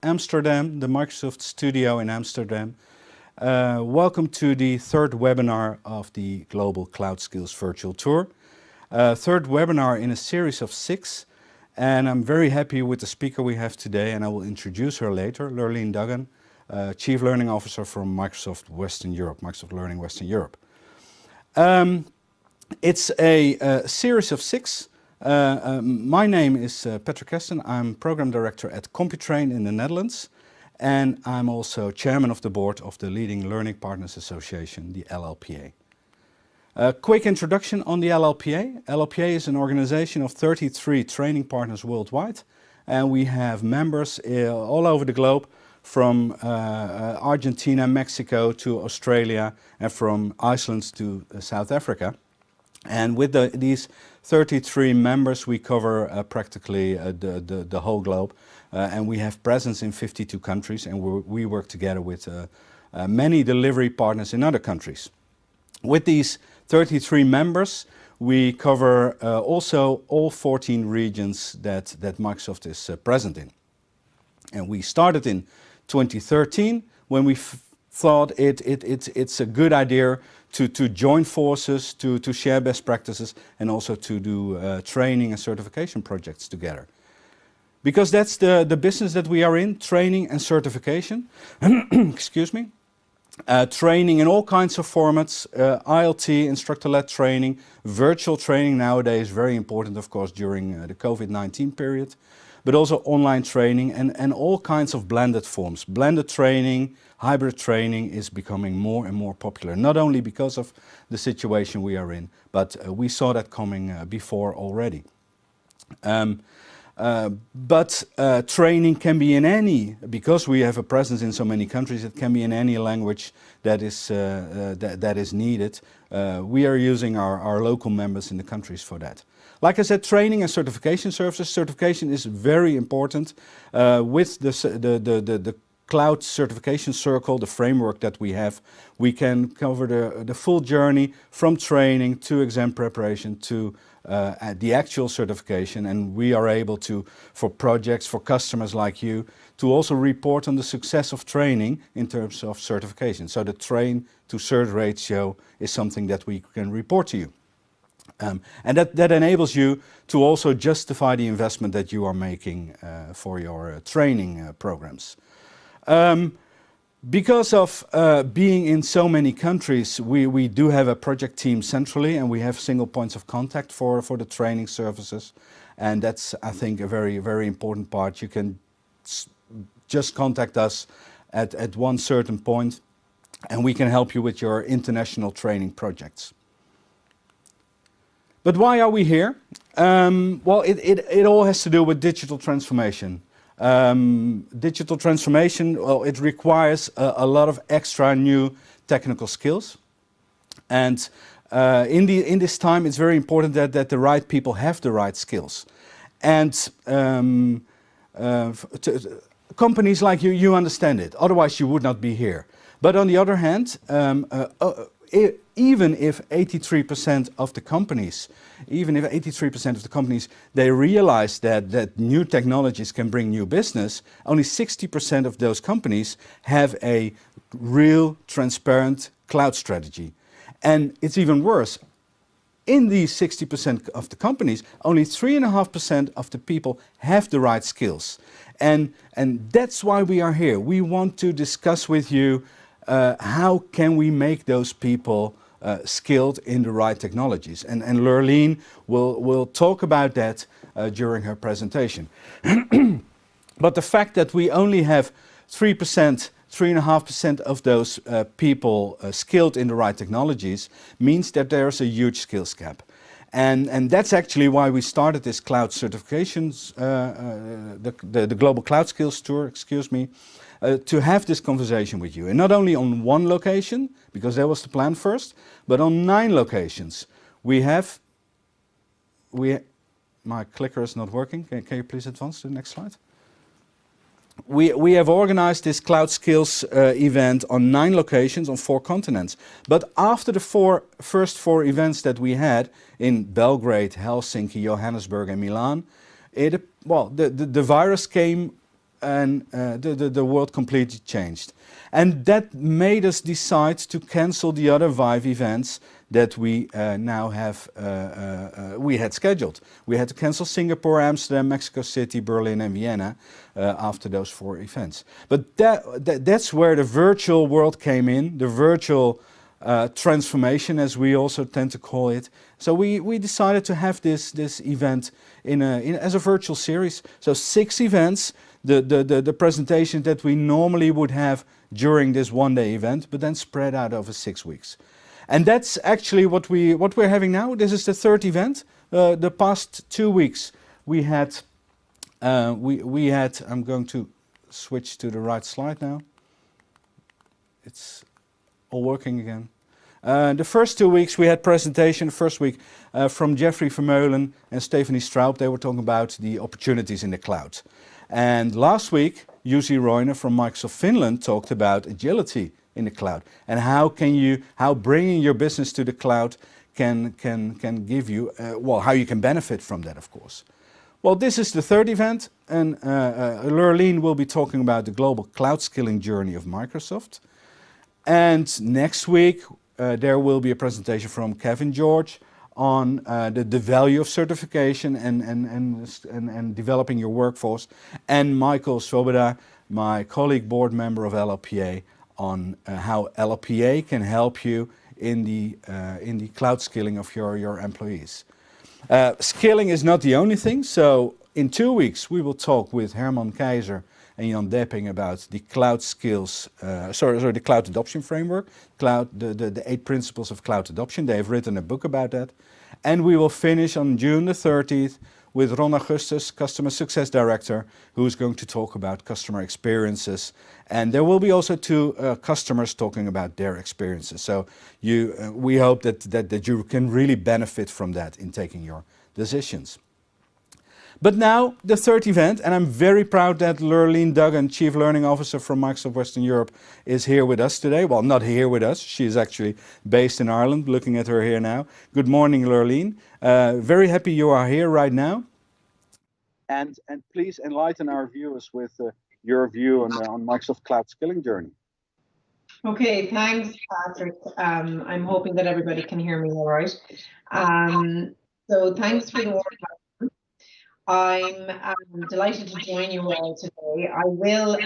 Amsterdam, the Microsoft studio in Amsterdam. Welcome to the third webinar of the Global Cloud Skills Virtual Tour. Third webinar in a series of 6, and I'm very happy with the speaker we have today, and I will introduce her later, Lurleen Duggan, Chief Learning Officer from Microsoft Western Europe, Microsoft Learning Western Europe. It's a series of 6. My name is Patrick Kesten. I'm Program Director at Computrain in the Netherlands, and I'm also Chairman of the Board of the leading Learning Partners Association, the LLPA. A quick introduction on the LLPA. LLPA is an organization of 33 training partners worldwide, and we have members all over the globe, from Argentina, Mexico to Australia, and from Iceland to South Africa. And with these 33 members, we cover practically the whole globe, and we have presence in 52 countries, and we work together with many delivery partners in other countries. With these 33 members, we cover also all 14 regions that Microsoft is present in. And we started in 2013 when we thought it's a good idea to join forces, to share best practices, and also to do training and certification projects together. Because that's the business that we are in, training and certification. Excuse me. Training in all kinds of formats, ILT, instructor-led training, virtual training nowadays, very important of course during the COVID-19 period, but also online training and all kinds of blended forms. Blended training, hybrid training is becoming more and more popular, not only because of the situation we are in, but we saw that coming before already. But training can be in any, because we have a presence in so many countries, it can be in any language that is needed. We are using our local members in the countries for that. Like I said, training and certification services. Certification is very important. With the Cloud Certification Circle, the framework that we have, we can cover the full journey from training to exam preparation to the actual certification, and we are able to, for projects, for customers like you, to also report on the success of training in terms of certification. So the train to cert ratio is something that we can report to you. And that enables you to also justify the investment that you are making for your training programs. Because of being in so many countries, we do have a project team centrally, and we have single points of contact for the training services. And that's, I think, a very, very important part. You can just contact us at one certain point, and we can help you with your international training projects. But why are we here? Well, it all has to do with digital transformation. Digital transformation, well, it requires a lot of extra new technical skills. And in this time, it's very important that the right people have the right skills. And companies like you understand it, otherwise you would not be here. But on the other hand, even if 83% of the companies, they realize that new technologies can bring new business, only 60% of those companies have a real, transparent cloud strategy. And it's even worse. In these 60% of the companies, only 3.5% of the people have the right skills. And that's why we are here. We want to discuss with you how can we make those people skilled in the right technologies. And Lurleen will talk about that during her presentation. But the fact that we only have 3.5% of those people skilled in the right technologies means that there's a huge skills gap. And that's actually why we started this cloud certifications, the Global Cloud Skills Tour, excuse me, to have this conversation with you. And not only on one location, because that was the plan first, but on 9 locations. My clicker is not working. Can you please advance to the next slide? We have organized this Cloud Skills event on 9 locations on 4 continents. But after the first 4 events that we had in Belgrade, Helsinki, Johannesburg and Milan, the virus came and the world completely changed. And that made us decide to cancel the other Vive events that we now have, we had scheduled. We had to cancel Singapore, Amsterdam, Mexico City, Berlin and Vienna after those 4 events. But that's where the virtual world came in, the virtual transformation, as we also tend to call it. So we decided to have this event as a virtual series. So 6 events, the presentation that we normally would have during this one-day event, but then spread out over 6 weeks. And that's actually what we're having now. This is the 3rd event. The past 2 weeks we had I'm going to switch to the right slide now. It's all working again. The first 2 weeks we had presentation. The first week from Jeffrey Vermeulen and Stephanie Straub. They were talking about the opportunities in the cloud. And last week, Jussi Roine from Microsoft Finland talked about agility in the cloud and how bringing your business to the cloud can give you, how you can benefit from that, of course. Well, this is the 3rd event, and Lurleen will be talking about the global cloud skilling journey of Microsoft. And next week, there will be a presentation from Kevin George on the value of certification and developing your workforce, and Michael Svoboda, my colleague board member of LLPA, on how LLPA can help you in the cloud skilling of your employees. Skilling is not the only thing, so in 2 weeks we will talk with Herman Keizer and Jan Depping about the cloud skills, the cloud adoption framework, the 8 principles of cloud adoption. They have written a book about that. And we will finish on June the 30th with Ron Augustus, Customer Success Director, who is going to talk about customer experiences. And there will be also 2 customers talking about their experiences. So we hope that you can really benefit from that in taking your decisions. But now, the 3rd event, and I'm very proud that Lurleen Duggan, Chief Learning Officer from Microsoft Western Europe, is here with us today. Well, not here with us. She is actually based in Ireland, looking at her here now. Good morning, Lurleen. Very happy you are here right now. And please enlighten our viewers with your view on Microsoft Cloud Skilling Journey. Okay, thanks, Patrick. I'm hoping that everybody can hear me all right. So thanks for the warm welcome. I'm delighted to join you all today. I will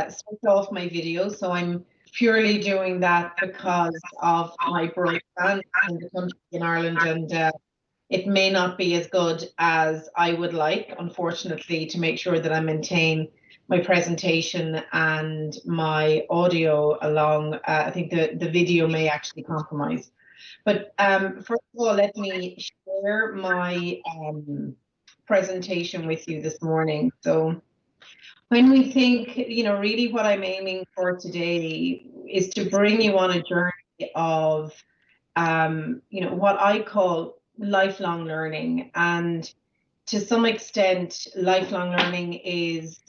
switch off my video, so I'm purely doing that because of my broadband in the country in Ireland, and it may not be as good as I would like, unfortunately, to make sure that I maintain my presentation and my audio along. I think the video may actually compromise. But first of all, let me share my presentation with you this morning. So when we think, really what I'm aiming for today is to bring you on a journey of, what I call lifelong learning. And to some extent, lifelong learning is,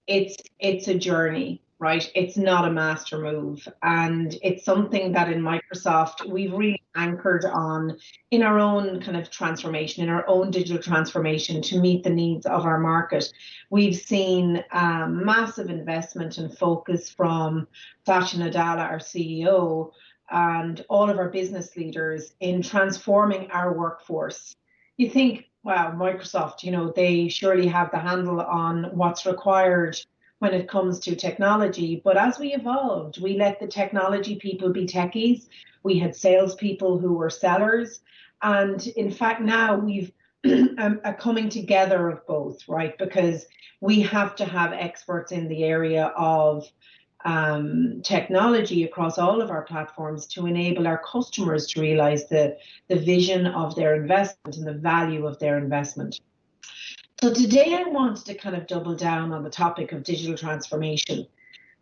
it's a journey, right? It's not a master move. And it's something that in Microsoft, we've really anchored on in our own kind of transformation, in our own digital transformation to meet the needs of our market. We've seen massive investment and focus from Satya Nadella, our CEO, and all of our business leaders in transforming our workforce. You think, wow, Microsoft, they surely have the handle on what's required when it comes to technology. But as we evolved, we let the technology people be techies. We had salespeople who were sellers. And in fact, now we've a coming together of both, right? Because we have to have experts in the area of technology across all of our platforms to enable our customers to realize the vision of their investment and the value of their investment. So today I wanted to kind of double down on the topic of digital transformation.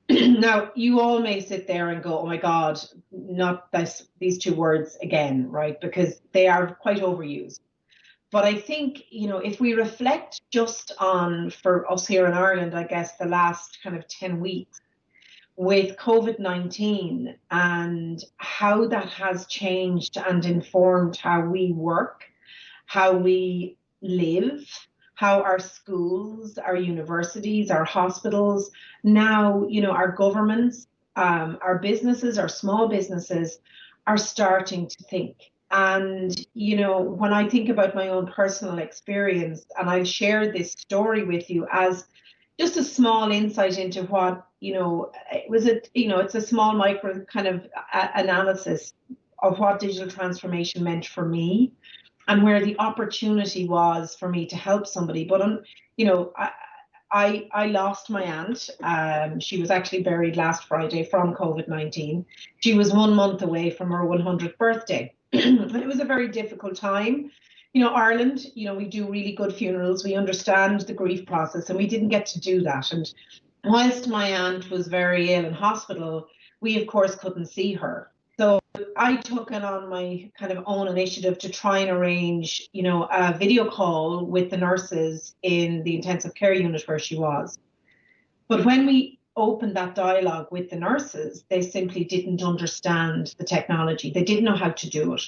Now, you all may sit there and go, oh my God, not these 2 words again, right? Because they are quite overused. But I think, if we reflect just on, for us here in Ireland, I guess the last kind of 10 weeks, with COVID-19 and how that has changed and informed how we work, how we live, how our schools, our universities, our hospitals, now, our governments, our businesses, our small businesses are starting to think. And, when I think about my own personal experience, and I'll share this story with you as just a small insight into what, it's a small micro kind of analysis of what digital transformation meant for me and where the opportunity was for me to help somebody. But, I lost my aunt. She was actually buried last Friday from COVID-19. She was 1 month away from her 100th birthday. And it was a very difficult time. Ireland, we do really good funerals. We understand the grief process, and we didn't get to do that. And whilst my aunt was very ill in hospital, we, of course, couldn't see her. So I took it on my kind of own initiative to try and arrange, a video call with the nurses in the intensive care unit where she was. But when we opened that dialogue with the nurses, they simply didn't understand the technology. They didn't know how to do it.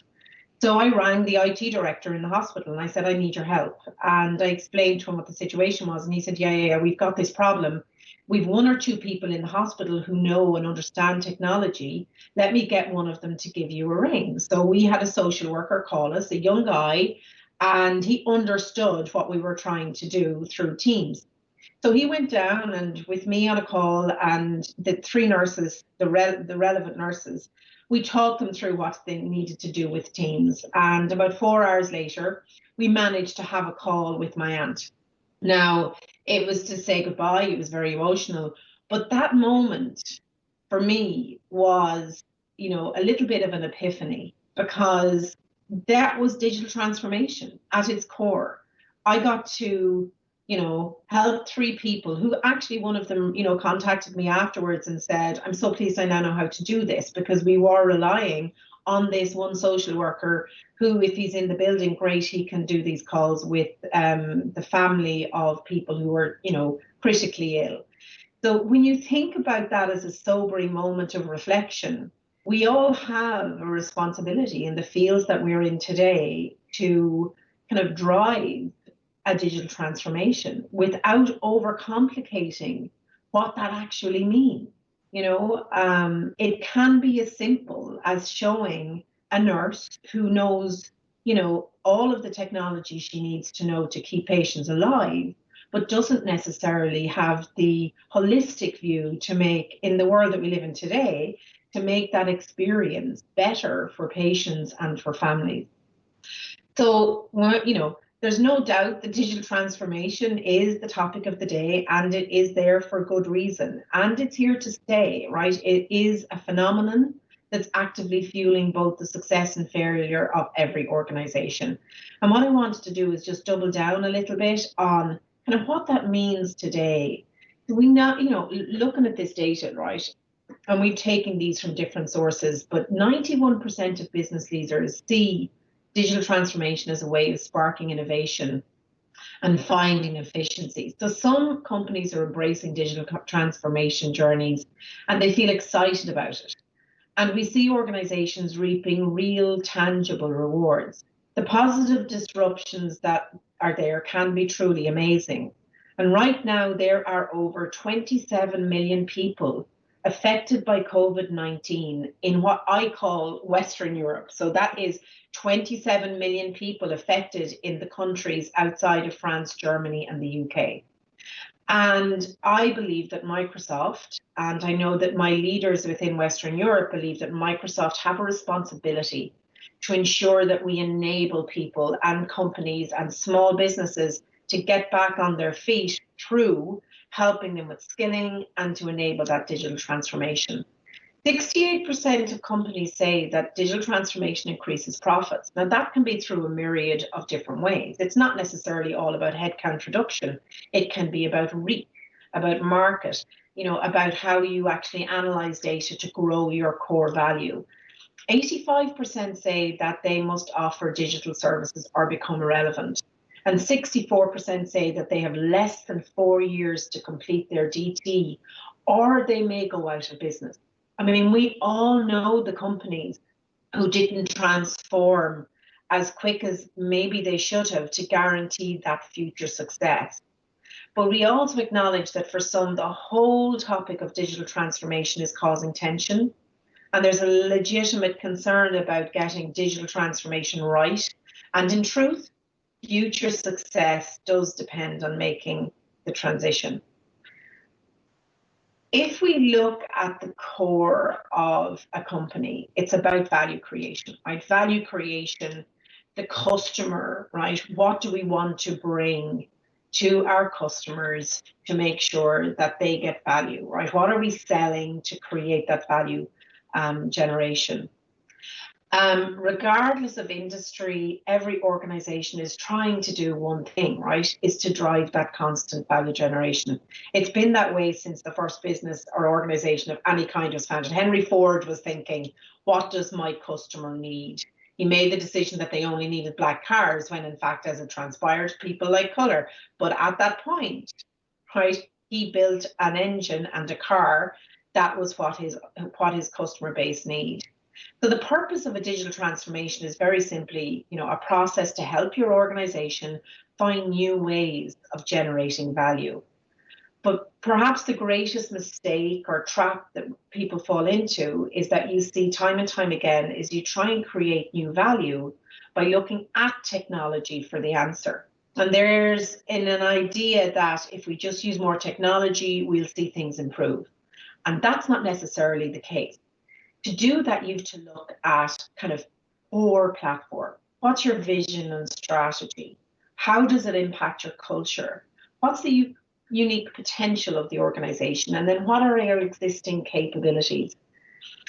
So I rang the IT director in the hospital and I said, I need your help. And I explained to him what the situation was. And he said, yeah, we've got this problem. We've 1 or 2 people in the hospital who know and understand technology. Let me get one of them to give you a ring. So we had a social worker call us, a young guy, and he understood what we were trying to do through Teams. So he went down and with me on a call and the 3 nurses, the relevant nurses, we talked them through what they needed to do with Teams. And about 4 hours later, we managed to have a call with my aunt. Now, it was to say goodbye. It was very emotional. But that moment for me was, a little bit of an epiphany, because that was digital transformation at its core. I got to, help 3 people who actually, one of them, contacted me afterwards and said, I'm so pleased I now know how to do this, because we were relying on this one social worker who, if he's in the building, great, he can do these calls with the family of people who are, critically ill. So when you think about that as a sobering moment of reflection, we all have a responsibility in the fields that we're in today to kind of drive a digital transformation without overcomplicating what that actually means. It can be as simple as showing a nurse who knows, all of the technology she needs to know to keep patients alive, but doesn't necessarily have the holistic view to make, in the world that we live in today, to make that experience better for patients and for families. So, there's no doubt that digital transformation is the topic of the day, and it is there for good reason. And it's here to stay, right? It is a phenomenon that's actively fueling both the success and failure of every organization. And what I wanted to do is just double down a little bit on kind of what that means today. We now, looking at this data, right? And we've taken these from different sources, but 91% of business leaders see digital transformation as a way of sparking innovation and finding efficiencies. So some companies are embracing digital transformation journeys and they feel excited about it. And we see organizations reaping real tangible rewards. The positive disruptions that are there can be truly amazing. And right now there are over 27 million people affected by COVID-19 in what I call Western Europe. So that is 27 million people affected in the countries outside of France, Germany, and the UK. And I believe that Microsoft, and I know that my leaders within Western Europe believe that Microsoft have a responsibility to ensure that we enable people and companies and small businesses to get back on their feet through helping them with skilling and to enable that digital transformation. 68% of companies say that digital transformation increases profits. Now, that can be through a myriad of different ways. It's not necessarily all about headcount reduction. It can be about reach, about market, about how you actually analyze data to grow your core value. 85% say that they must offer digital services or become irrelevant. And 64% say that they have less than 4 years to complete their DT, or they may go out of business. I mean, we all know the companies who didn't transform as quick as maybe they should have to guarantee that future success. But we also acknowledge that for some, the whole topic of digital transformation is causing tension. And there's a legitimate concern about getting digital transformation right. And in truth, future success does depend on making the transition. If we look at the core of a company, it's about value creation, right? Value creation, the customer, right? What do we want to bring to our customers to make sure that they get value, right? What are we selling to create that value generation? Regardless of industry, every organization is trying to do one thing, right? Is to drive that constant value generation. It's been that way since the first business or organization of any kind was founded. Henry Ford was thinking, what does my customer need? He made the decision that they only needed black cars when in fact, as it transpired, people like color. But at that point, right, he built an engine and a car that was what his customer base need. So the purpose of a digital transformation is very simply, a process to help your organization find new ways of generating value. But perhaps the greatest mistake or trap that people fall into is that you see time and time again is you try and create new value by looking at technology for the answer. And there's an idea that if we just use more technology, we'll see things improve. And that's not necessarily the case. To do that, you have to look at kind of core platform. What's your vision and strategy? How does it impact your culture? What's the unique potential of the organization? And then what are our existing capabilities?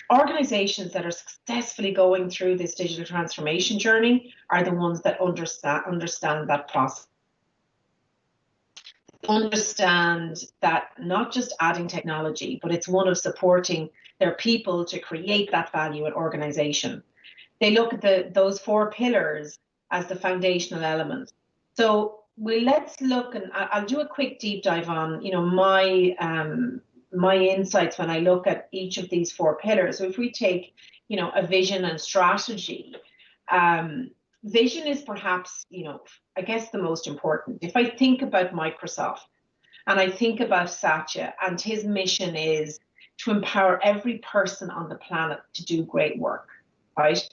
Organizations that are successfully going through this digital transformation journey are the ones that understand that process. Understand that not just adding technology, but it's one of supporting their people to create that value at organization. They look at those 4 pillars as the foundational elements. So let's look, and I'll do a quick deep dive on, my insights when I look at each of these 4 pillars. So if we take, a vision and strategy, vision is perhaps, I guess the most important. If I think about Microsoft and I think about Satya, and his mission is to empower every person on the planet to do great work, right?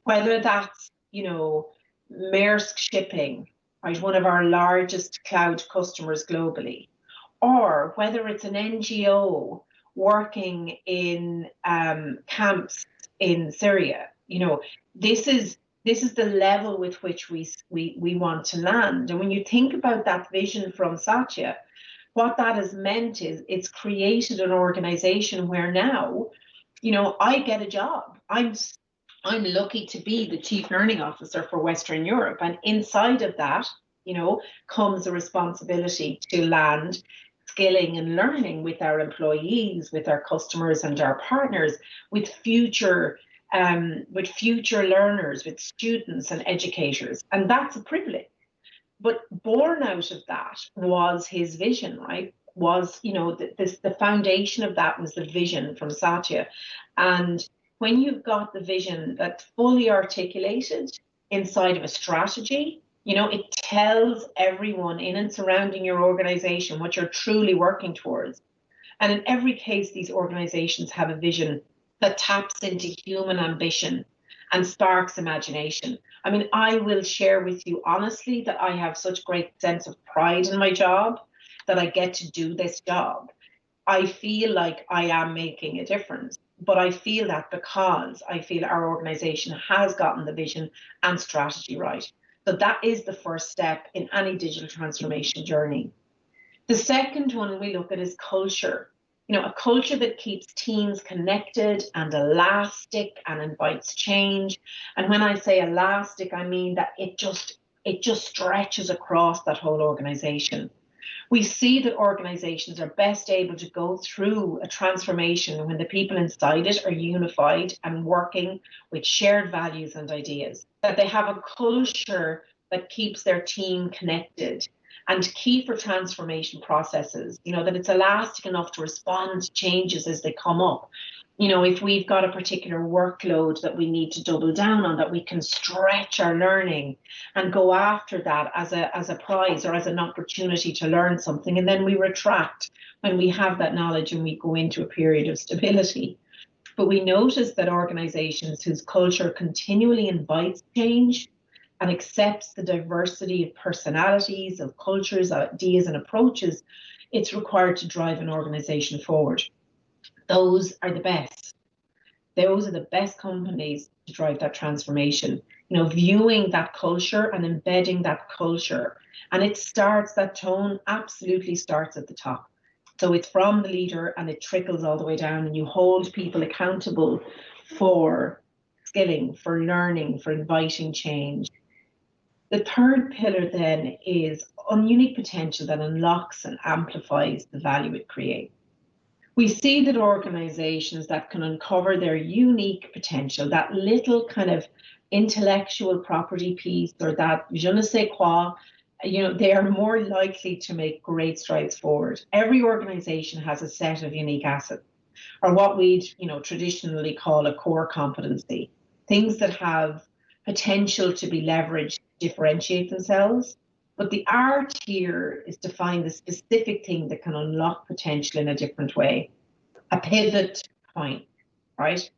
Whether that's, Maersk Shipping, right, one of our largest cloud customers globally, or whether it's an NGO working in camps in Syria, this is the level with which we want to land. And when you think about that vision from Satya, what that has meant is it's created an organization where now, I get a job. I'm lucky to be the chief learning officer for Western Europe. And inside of that, comes a responsibility to land skilling and learning with our employees, with our customers and our partners, with future learners, with students and educators. And that's a privilege. But born out of that was his vision, right? Was, the foundation of that was the vision from Satya. And when you've got the vision that's fully articulated inside of a strategy, it tells everyone in and surrounding your organization what you're truly working towards. And in every case, these organizations have a vision that taps into human ambition and sparks imagination. I mean, I will share with you honestly that I have such great sense of pride in my job that I get to do this job. I feel like I am making a difference, but I feel that because I feel our organization has gotten the vision and strategy right. So that is the first step in any digital transformation journey. The second one we look at is culture. A culture that keeps teams connected and elastic and invites change. And when I say elastic, I mean that it just stretches across that whole organization. We see that organizations are best able to go through a transformation when the people inside it are unified and working with shared values and ideas, that they have a culture that keeps their team connected. And key for transformation processes, that it's elastic enough to respond to changes as they come up. If we've got a particular workload that we need to double down on, that we can stretch our learning and go after that as a prize or as an opportunity to learn something, and then we retract when we have that knowledge and we go into a period of stability. But we notice that organizations whose culture continually invites change and accepts the diversity of personalities, of cultures, ideas, and approaches, it's required to drive an organization forward. Those are the best. Those are the best companies to drive that transformation, viewing that culture and embedding that culture. And that tone absolutely starts at the top. So it's from the leader and it trickles all the way down, and you hold people accountable for skilling, for learning, for inviting change. The third pillar then is on unique potential that unlocks and amplifies the value it creates. We see that organizations that can uncover their unique potential, that little kind of intellectual property piece or that je ne sais quoi, they are more likely to make great strides forward. Every organization has a set of unique assets, or what we'd traditionally call a core competency, things that have potential to be leveraged to differentiate themselves. But the art here is to find the specific thing that can unlock potential in a different way, a pivot point, right?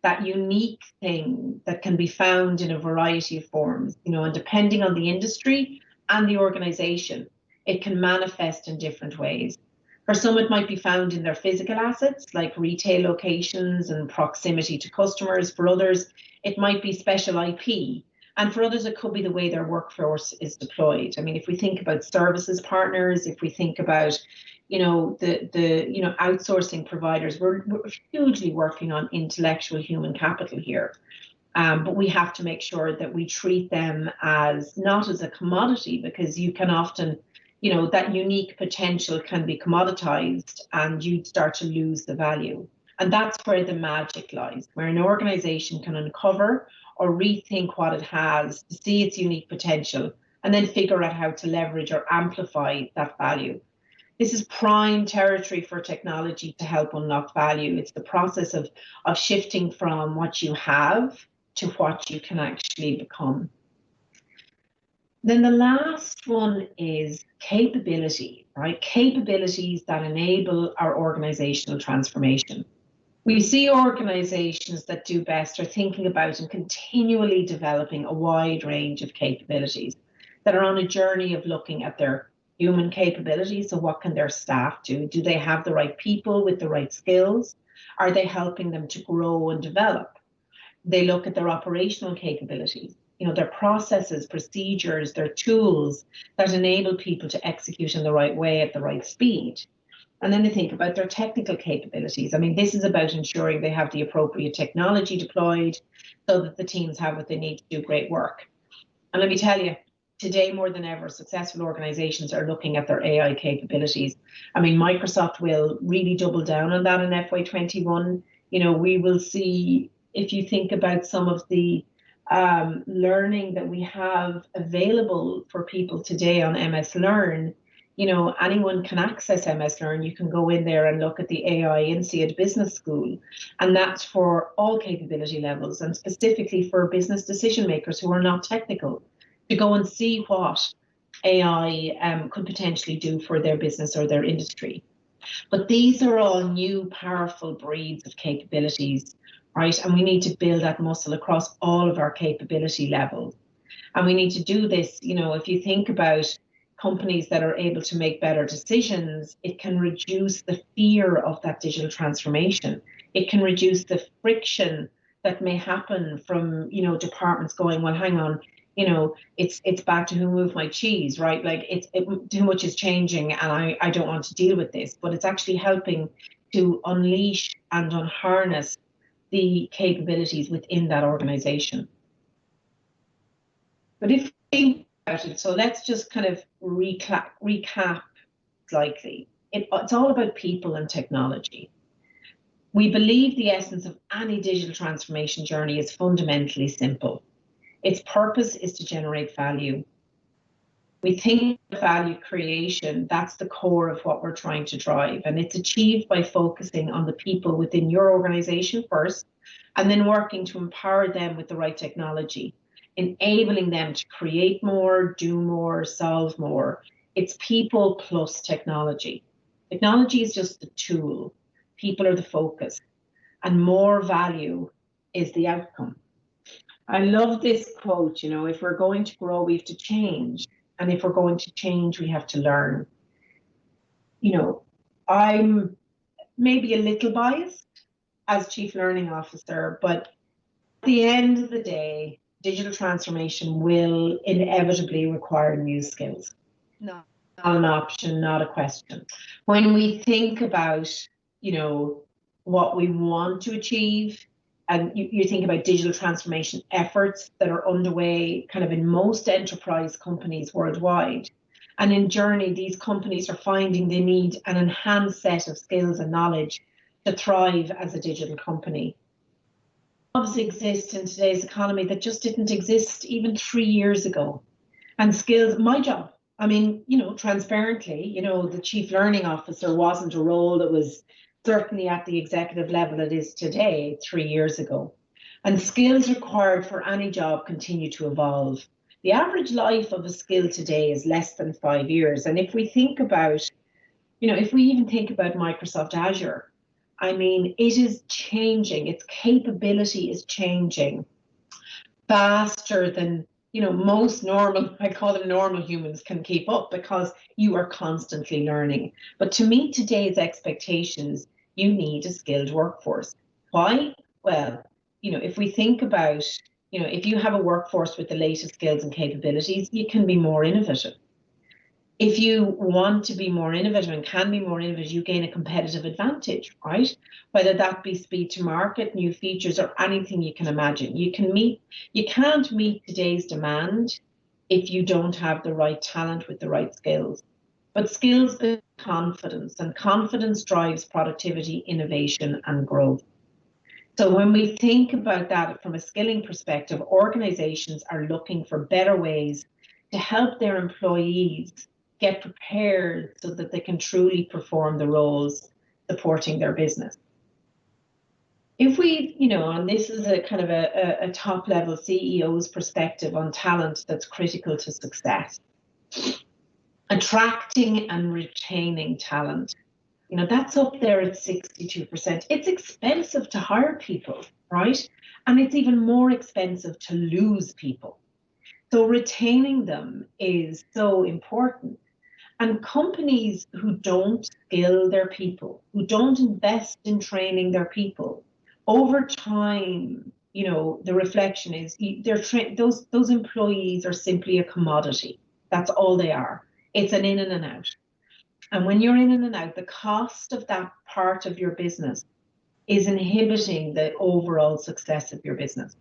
That unique thing that can be found in a variety of forms, and depending on the industry and the organization, it can manifest in different ways. For some, it might be found in their physical assets, like retail locations and proximity to customers. For others, it might be special IP. And for others, it could be the way their workforce is deployed. I mean, if we think about services partners, if we think about, the outsourcing providers, we're hugely working on intellectual human capital here. But we have to make sure that we treat them not as a commodity, because you can often, that unique potential can be commoditized and you start to lose the value. And that's where the magic lies, where an organization can uncover or rethink what it has to see its unique potential and then figure out how to leverage or amplify that value. This is prime territory for technology to help unlock value. It's the process of shifting from what you have to what you can actually become. Then the last one is capability, right? Capabilities that enable our organizational transformation. We see organizations that do best are thinking about and continually developing a wide range of capabilities that are on a journey of looking at their human capabilities. So what can their staff do? Do they have the right people with the right skills? Are they helping them to grow and develop? They look at their operational capabilities, their processes, procedures, their tools that enable people to execute in the right way at the right speed. And then they think about their technical capabilities. I mean, this is about ensuring they have the appropriate technology deployed so that the teams have what they need to do great work. And let me tell you, today more than ever, successful organizations are looking at their AI capabilities. I mean, Microsoft will really double down on that in FY21. We will see, if you think about some of the learning that we have available for people today on MS Learn, anyone can access MS Learn. You can go in there and look at the AI INSEAD Business School. And that's for all capability levels, and specifically for business decision makers who are not technical, to go and see what AI could potentially do for their business or their industry. But these are all new, powerful breeds of capabilities, right? And we need to build that muscle across all of our capability levels. And we need to do this, if you think about companies that are able to make better decisions, it can reduce the fear of that digital transformation. It can reduce the friction that may happen from, departments going, well, hang on, it's back to who moved my cheese, right? Like too much is changing and I don't want to deal with this, but it's actually helping to unleash and unharness the capabilities within that organization. But if you think about it, so let's just kind of recap slightly. It's all about people and technology. We believe the essence of any digital transformation journey is fundamentally simple. Its purpose is to generate value. We think of value creation, that's the core of what we're trying to drive. And it's achieved by focusing on the people within your organization first, and then working to empower them with the right technology, enabling them to create more, do more, solve more. It's people plus technology. Technology is just the tool. People are the focus, and more value is the outcome. I love this quote, if we're going to grow, we have to change. And if we're going to change, we have to learn. I'm maybe a little biased as Chief Learning Officer, but at the end of the day, digital transformation will inevitably require new skills. Not an option, not a question. When we think about, what we want to achieve, and you think about digital transformation efforts that are underway kind of in most enterprise companies worldwide. And in Journey, these companies are finding they need an enhanced set of skills and knowledge to thrive as a digital company. Jobs exist in today's economy that just didn't exist even 3 years ago. And skills, my job, transparently, the Chief Learning Officer wasn't a role that was certainly at the executive level it is today 3 years ago. And skills required for any job continue to evolve. The average life of a skill today is less than 5 years. And if we think about, if we even think about Microsoft Azure, it is changing. Its capability is changing faster than, most normal, I call them normal humans, can keep up, because you are constantly learning. But to meet today's expectations, you need a skilled workforce. Why? Well, if we think about, if you have a workforce with the latest skills and capabilities, you can be more innovative. If you want to be more innovative and can be more innovative, you gain a competitive advantage, right? Whether that be speed to market, new features, or anything you can imagine. You can't meet today's demand if you don't have the right talent with the right skills. But skills build confidence, and confidence drives productivity, innovation, and growth. So when we think about that from a skilling perspective, organizations are looking for better ways to help their employees get prepared so that they can truly perform the roles supporting their business. If we, and this is a kind of a top level CEO's perspective on talent that's critical to success. Attracting and retaining talent, that's up there at 62%. It's expensive to hire people, right? And it's even more expensive to lose people. So retaining them is so important. And companies who don't skill their people, who don't invest in training their people, over time, the reflection is those employees are simply a commodity. That's all they are. It's an in and an out. And when you're in and out, the cost of that part of your business is inhibiting the overall success of your business.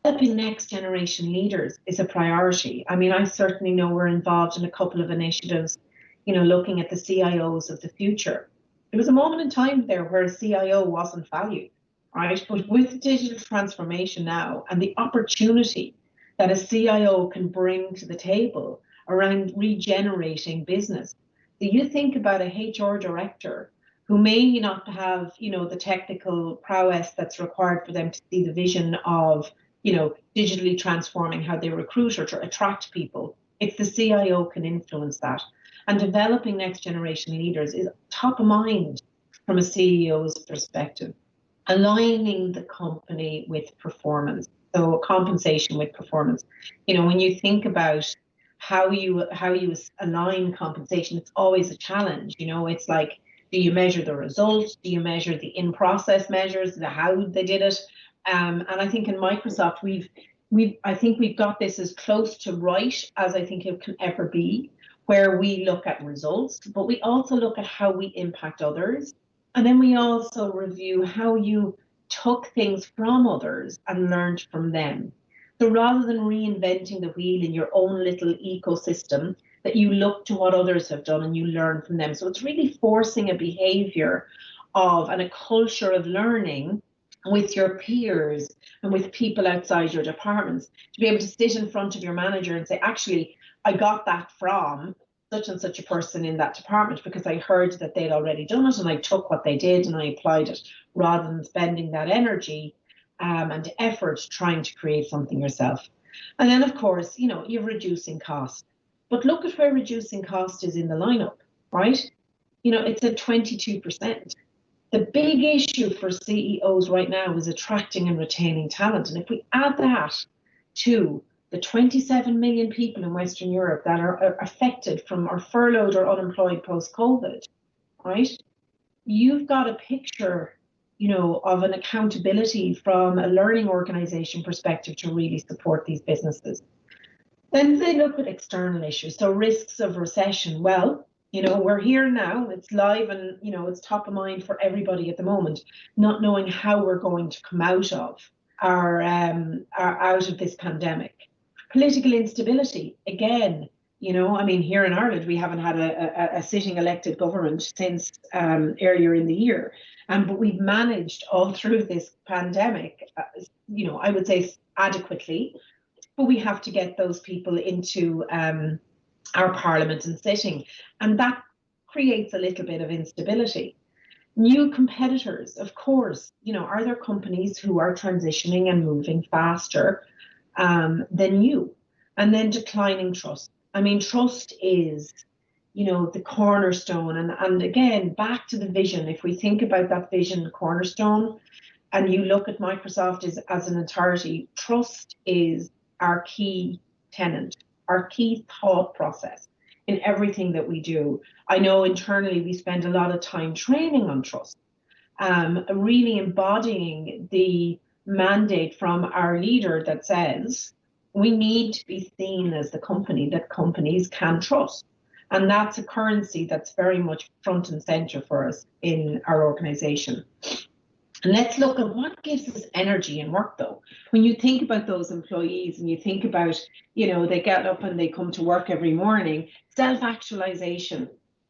Developing next generation leaders is a priority. I certainly know we're involved in a couple of initiatives, looking at the CIOs of the future. There was a moment in time there where a CIO wasn't valued, right? But with digital transformation now and the opportunity that a CIO can bring to the table around regenerating business. So you think about a HR director who may not have, the technical prowess that's required for them to see the vision of, digitally transforming how they recruit or to attract people. It's the CIO can influence that. And developing next generation leaders is top of mind from a CEO's perspective. Aligning the company with performance. So compensation with performance. When you think about how you align compensation, it's always a challenge. It's like, do you measure the results? Do you measure the in-process measures, the how they did it? And I think in Microsoft, I think we've got this as close to right as I think it can ever be, where we look at results, but we also look at how we impact others. And then we also review how you took things from others and learned from them. So rather than reinventing the wheel in your own little ecosystem, that you look to what others have done and you learn from them. So it's really forcing a behavior of and a culture of learning with your peers and with people outside your departments, to be able to sit in front of your manager and say, actually, I got that from such and such a person in that department because I heard that they'd already done it and I took what they did and I applied it, rather than spending that energy and effort trying to create something yourself. And then, of course, you're reducing cost. But look at where reducing cost is in the lineup, right? It's at 22%. The big issue for CEOs right now is attracting and retaining talent. And if we add that to the 27 million people in Western Europe that are affected from or furloughed or unemployed post-COVID, right? You've got a picture, of an accountability from a learning organization perspective to really support these businesses. Then they look at external issues. So risks of recession. Well, we're here now, it's live and, it's top of mind for everybody at the moment, not knowing how we're going to come out of out of this pandemic. Political instability, again, here in Ireland, we haven't had a sitting elected government since earlier in the year. But we've managed all through this pandemic, I would say adequately, but we have to get those people into our parliament and sitting. And that creates a little bit of instability. New competitors, of course, are there companies who are transitioning and moving faster than you? And then declining trust. Trust is, the cornerstone. And again, back to the vision. If we think about that vision cornerstone, and you look at Microsoft as an entirety, trust is our key tenant, our key thought process in everything that we do. I know internally we spend a lot of time training on trust, really embodying the mandate from our leader that says we need to be seen as the company that companies can trust. And that's a currency that's very much front and center for us in our organization. And let's look at what gives us energy in work, though. When you think about those employees and you think about, they get up and they come to work every morning, self-actualization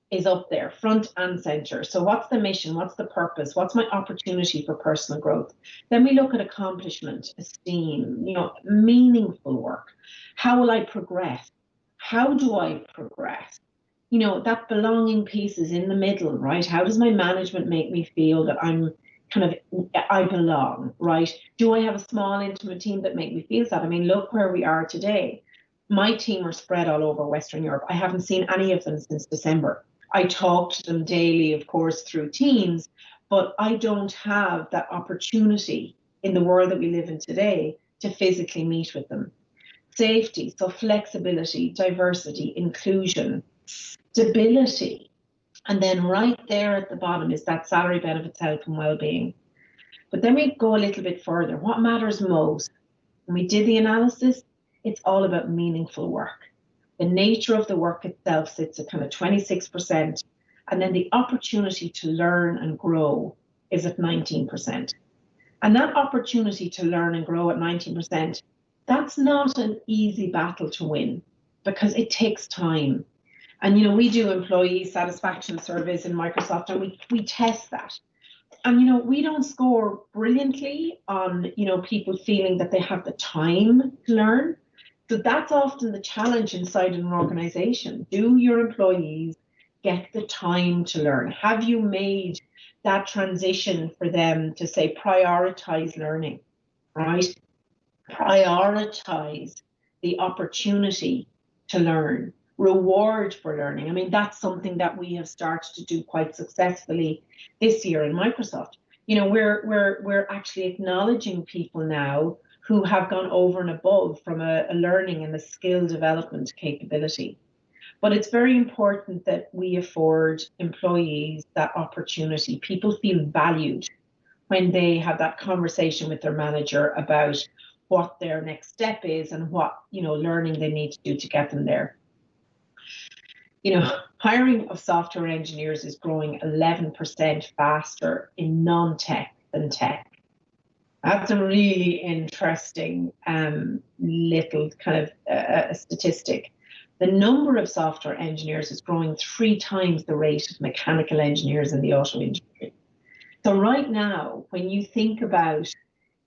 is up there, front and center. So what's the mission? What's the purpose? What's my opportunity for personal growth? Then we look at accomplishment, esteem, meaningful work. How will I progress? How do I progress? That belonging piece is in the middle, right? How does my management make me feel that I belong, right? Do I have a small, intimate team that make me feel that? Look where we are today. My team are spread all over Western Europe. I haven't seen any of them since December. I talk to them daily, of course, through Teams, but I don't have that opportunity in the world that we live in today to physically meet with them. Safety, so flexibility, diversity, inclusion, stability. And then right there at the bottom is that salary, benefits, health and well-being. But then we go a little bit further. What matters most? When we did the analysis, it's all about meaningful work. The nature of the work itself sits at 26%. And then the opportunity to learn and grow is at 19%. And that opportunity to learn and grow at 19%, that's not an easy battle to win because it takes time. And, we do employee satisfaction surveys in Microsoft and we test that. And, we don't score brilliantly on, people feeling that they have the time to learn. So that's often the challenge inside an organization. Do your employees get the time to learn? Have you made that transition for them to say, prioritize learning, right? Prioritize the opportunity to learn. Reward for learning. That's something that we have started to do quite successfully this year in Microsoft. We're actually acknowledging people now who have gone over and above from a learning and a skill development capability. But it's very important that we afford employees that opportunity. People feel valued when they have that conversation with their manager about what their next step is and what learning they need to do to get them there. Hiring of software engineers is growing 11% faster in non-tech than tech. That's a really interesting little statistic. The number of software engineers is growing 3 times the rate of mechanical engineers in the auto industry. So right now, when you think about,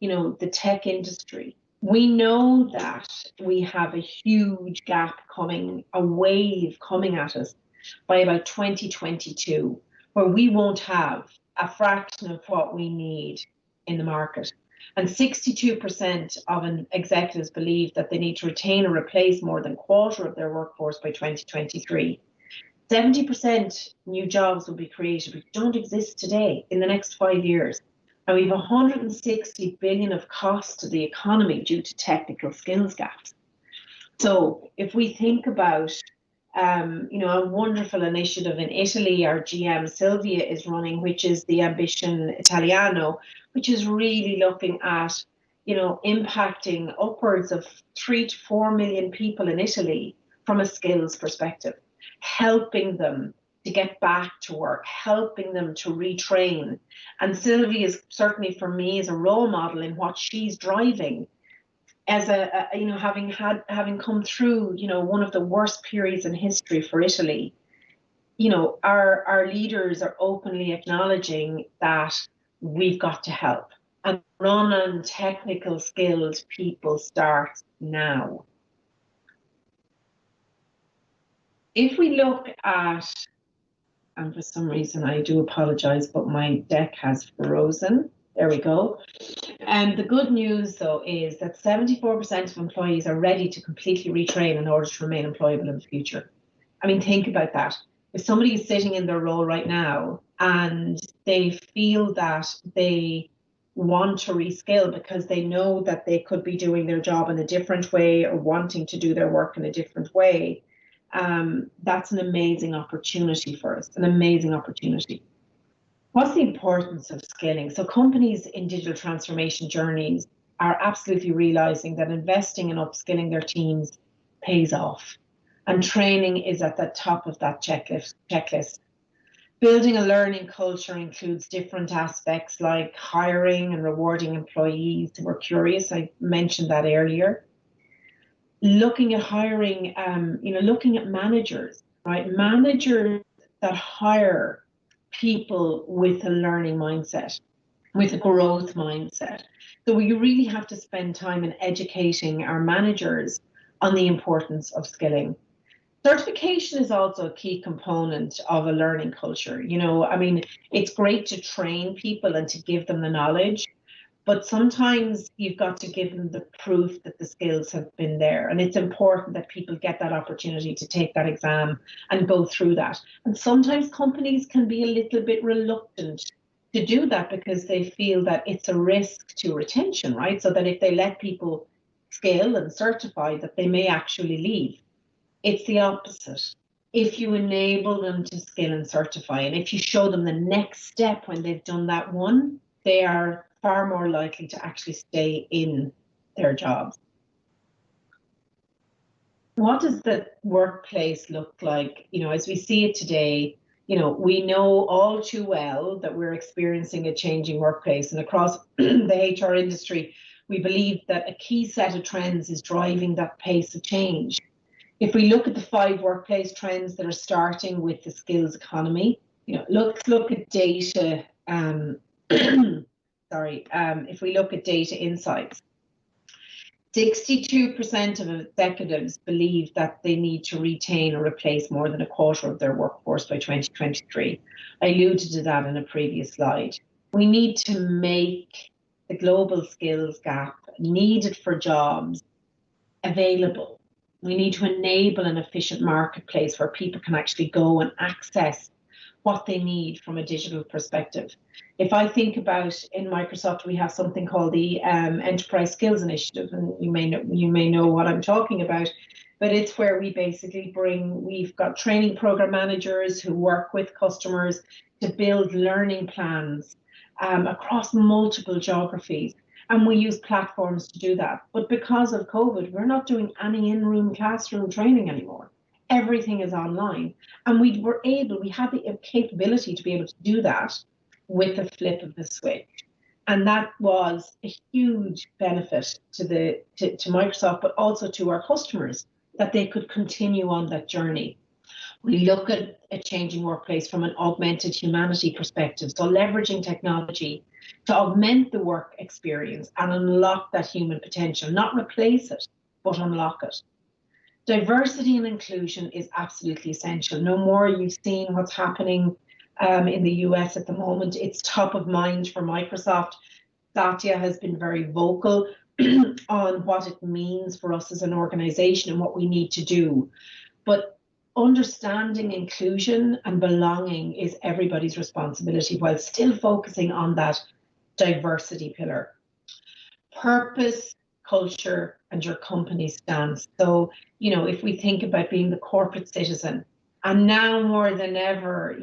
the tech industry, we know that we have a huge gap coming, a wave coming at us by about 2022, where we won't have a fraction of what we need in the market. And 62% of executives believe that they need to retain or replace more than a quarter of their workforce by 2023. 70% new jobs will be created which don't exist today in the next 5 years. And we have 160 billion of cost to the economy due to technical skills gaps. So if we think about, a wonderful initiative in Italy, our GM Silvia is running, which is the Ambition Italiano, which is really looking at, impacting upwards of 3 to 4 million people in Italy from a skills perspective, helping them to get back to work, helping them to retrain. And Sylvie is certainly, for me, as a role model in what she's driving, as having come through, one of the worst periods in history for Italy. Our leaders are openly acknowledging that we've got to help. And run on technical skilled people starts now. If we look at, and for some reason I do apologize, but my deck has frozen. There we go. And the good news, though, is that 74% of employees are ready to completely retrain in order to remain employable in the future. I mean, think about that. If somebody is sitting in their role right now and they feel that they want to reskill because they know that they could be doing their job in a different way or wanting to do their work in a different way, that's an amazing opportunity for us, an amazing opportunity. What's the importance of skilling? So companies in digital transformation journeys are absolutely realizing that investing in upskilling their teams pays off. And training is at the top of that checklist. Building a learning culture includes different aspects like hiring and rewarding employees who are curious. I mentioned that earlier. Looking at hiring, looking at managers, right? Managers that hire people with a learning mindset, with a growth mindset. So we really have to spend time in educating our managers on the importance of skilling. Certification is also a key component of a learning culture. It's great to train people and to give them the knowledge, but sometimes you've got to give them the proof that the skills have been there. And it's important that people get that opportunity to take that exam and go through that. And sometimes companies can be a little bit reluctant to do that because they feel that it's a risk to retention, right? So that if they let people skill and certify, that they may actually leave. It's the opposite. If you enable them to skill and certify, and if you show them the next step when they've done that one, they are far more likely to actually stay in their jobs. What does the workplace look like? As we see it today, we know all too well that we're experiencing a changing workplace, and across the HR industry, we believe that a key set of trends is driving that pace of change. If we look at the 5 workplace trends that are starting with the skills economy, let's look at data. If we look at data insights, 62% of executives believe that they need to retain or replace more than a quarter of their workforce by 2023. I alluded to that in a previous slide. We need to make the global skills gap needed for jobs available. We need to enable an efficient marketplace where people can actually go and access what they need from a digital perspective. If I think about, in Microsoft, we have something called the Enterprise Skills Initiative, and you may know what I'm talking about, but it's where we basically we've got training program managers who work with customers to build learning plans across multiple geographies. And we use platforms to do that. But because of COVID, we're not doing any in-room classroom training anymore. Everything is online. And we had the capability to be able to do that with the flip of the switch. And that was a huge benefit to Microsoft, but also to our customers, that they could continue on that journey. We look at a changing workplace from an augmented humanity perspective, so leveraging technology to augment the work experience and unlock that human potential, not replace it, but unlock it. Diversity and inclusion is absolutely essential. No more, you've seen what's happening in the US at the moment. It's top of mind for Microsoft. Satya has been very vocal on what it means for us as an organization and what we need to do. But understanding inclusion and belonging is everybody's responsibility while still focusing on that diversity pillar. Purpose, culture, and your company stance. So, if we think about being the corporate citizen, and now more than ever,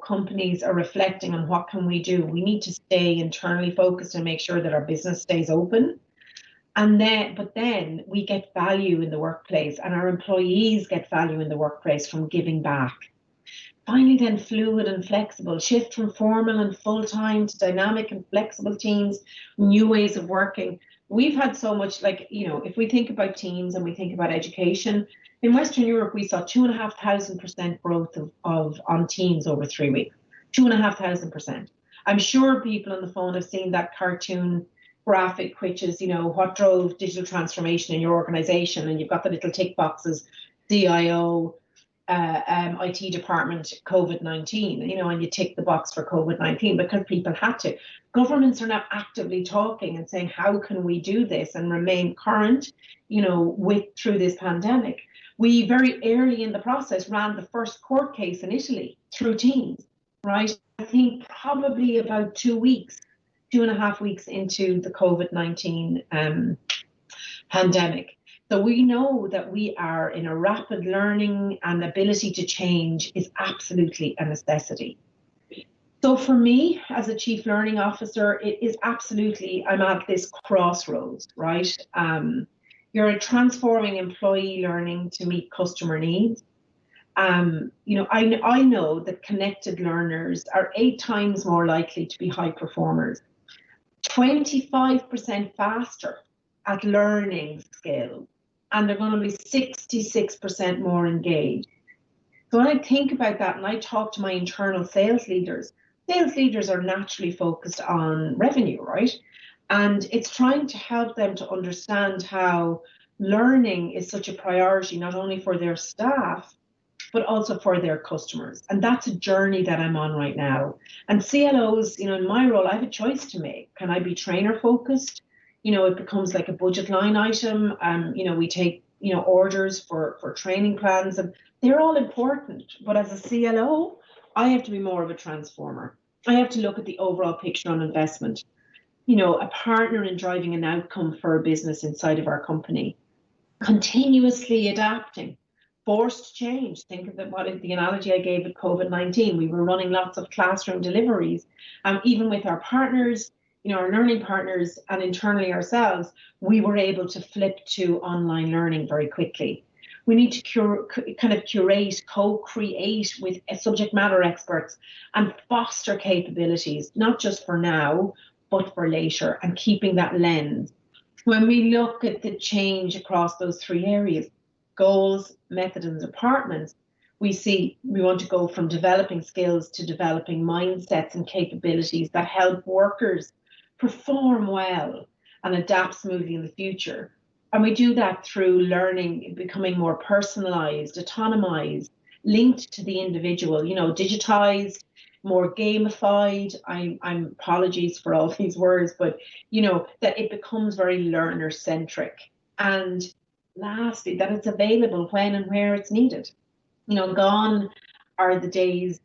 companies are reflecting on what can we do. We need to stay internally focused and make sure that our business stays open. But then we get value in the workplace, and our employees get value in the workplace from giving back. Finally, then fluid and flexible, shift from formal and full-time to dynamic and flexible teams, new ways of working. We've had so much, if we think about teams and we think about education, in Western Europe, we saw 2,500% growth on teams over 3 weeks, 2,500%. I'm sure people on the phone have seen that cartoon graphic, which is, what drove digital transformation in your organization. And you've got the little tick boxes, CIO, IT department, COVID-19, and you tick the box for COVID-19 because people had to. Governments are now actively talking and saying, how can we do this and remain current, through this pandemic? We very early in the process ran the first court case in Italy through Teams, right? I think probably about 2 weeks, 2.5 weeks into the COVID-19 pandemic. So we know that we are in a rapid learning, and ability to change is absolutely a necessity. So for me, as a chief learning officer, it is absolutely, I'm at this crossroads, right? You're transforming employee learning to meet customer needs. I know that connected learners are 8 times more likely to be high performers, 25% faster at learning skills, and they're going to be 66% more engaged. So when I think about that and I talk to my internal sales leaders are naturally focused on revenue, right? And it's trying to help them to understand how learning is such a priority, not only for their staff, but also for their customers. And that's a journey that I'm on right now. And CLOs, in my role, I have a choice to make. Can I be trainer focused? It becomes like a budget line item. We take, orders for training plans, and they're all important. But as a CLO, I have to be more of a transformer. I have to look at the overall picture on investment, a partner in driving an outcome for a business inside of our company, continuously adapting, forced change. Think of the analogy I gave with COVID-19. We were running lots of classroom deliveries, even with our partners, our learning partners, and internally ourselves, we were able to flip to online learning very quickly. We need to curate, co-create with subject matter experts and foster capabilities, not just for now, but for later, and keeping that lens. When we look at the change across those 3 areas, goals, method, and departments, we see we want to go from developing skills to developing mindsets and capabilities that help workers perform well and adapt smoothly in the future. And we do that through learning, becoming more personalized, autonomized, linked to the individual, digitized, more gamified. I'm apologies for all these words, but that it becomes very learner centric. And lastly, that it's available when and where it's needed. Gone are the days,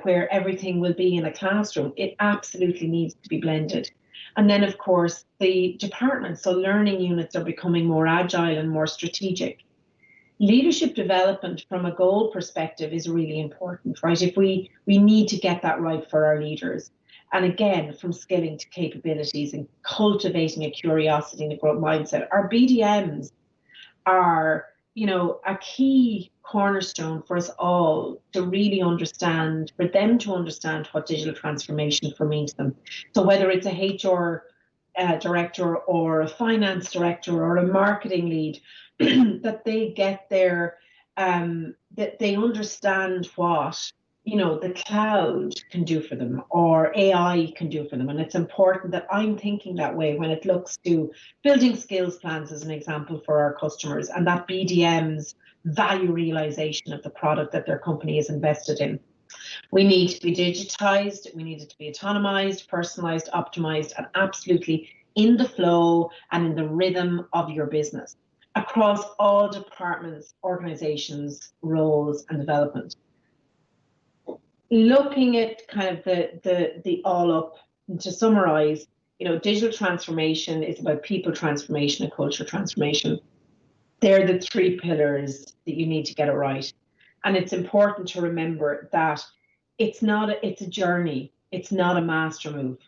where everything will be in a classroom. It absolutely needs to be blended. And then, of course, the departments, so learning units, are becoming more agile and more strategic. Leadership development from a goal perspective is really important, right? If we need to get that right for our leaders. And again, from skilling to capabilities and cultivating a curiosity and a growth mindset. Our BDMs are, a key cornerstone for us all to really understand, for them to understand what digital transformation means to them. So whether it's a HR director or a finance director or a marketing lead, that they get their that they understand what, the cloud can do for them or AI can do for them. And it's important that I'm thinking that way when it looks to building skills plans, as an example, for our customers, and that BDM's value realization of the product that their company is invested in. We need to be digitized, we need it to be autonomized, personalized, optimized, and absolutely in the flow and in the rhythm of your business across all departments, organizations, roles, and development. Looking at kind of the all up, to summarize, digital transformation is about people transformation and culture transformation. They're the three pillars that you need to get it right. And it's important to remember that it's a journey. It's not a master move,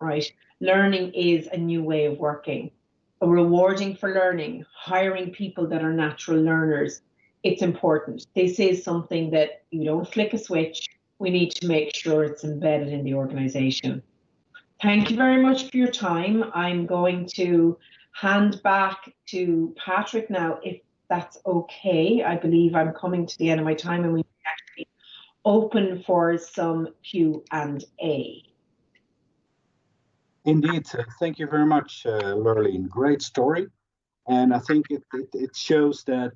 right? Learning is a new way of working, rewarding for learning, hiring people that are natural learners. It's important. This is something that you don't flick a switch. We need to make sure it's embedded in the organization. Thank you very much for your time. I'm going to hand back to Patrick now, if that's okay. I believe I'm coming to the end of my time and we actually open for some Q&A. Indeed. Thank you very much, Lurleen. Great story. And I think it shows that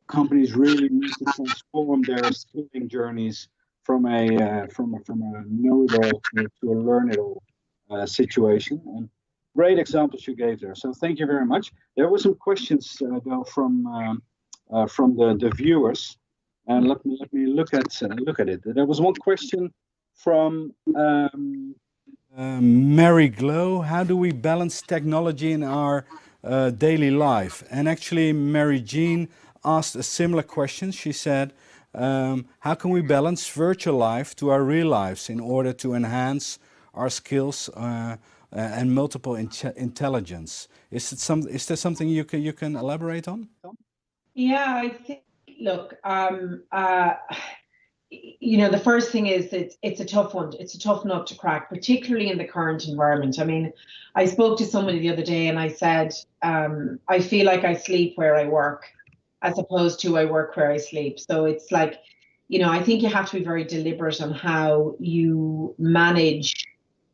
companies really need to transform their skilling journeys from a know-it-all to a learn-it-all situation. And great examples you gave there. So thank you very much. There were some questions though from the viewers, and let me look at it. There was one question from Mary Glow. How do we balance technology in our daily life? And actually, Mary Jean asked a similar question. She said, how can we balance virtual life to our real lives in order to enhance our skills and multiple intelligence? Is there something you can elaborate on? Yeah, I think, look, the first thing is it's a tough one. It's a tough nut to crack, particularly in the current environment. I mean, I spoke to somebody the other day and I said, I feel like I sleep where I work as opposed to I work where I sleep. So it's like, I think you have to be very deliberate on how you manage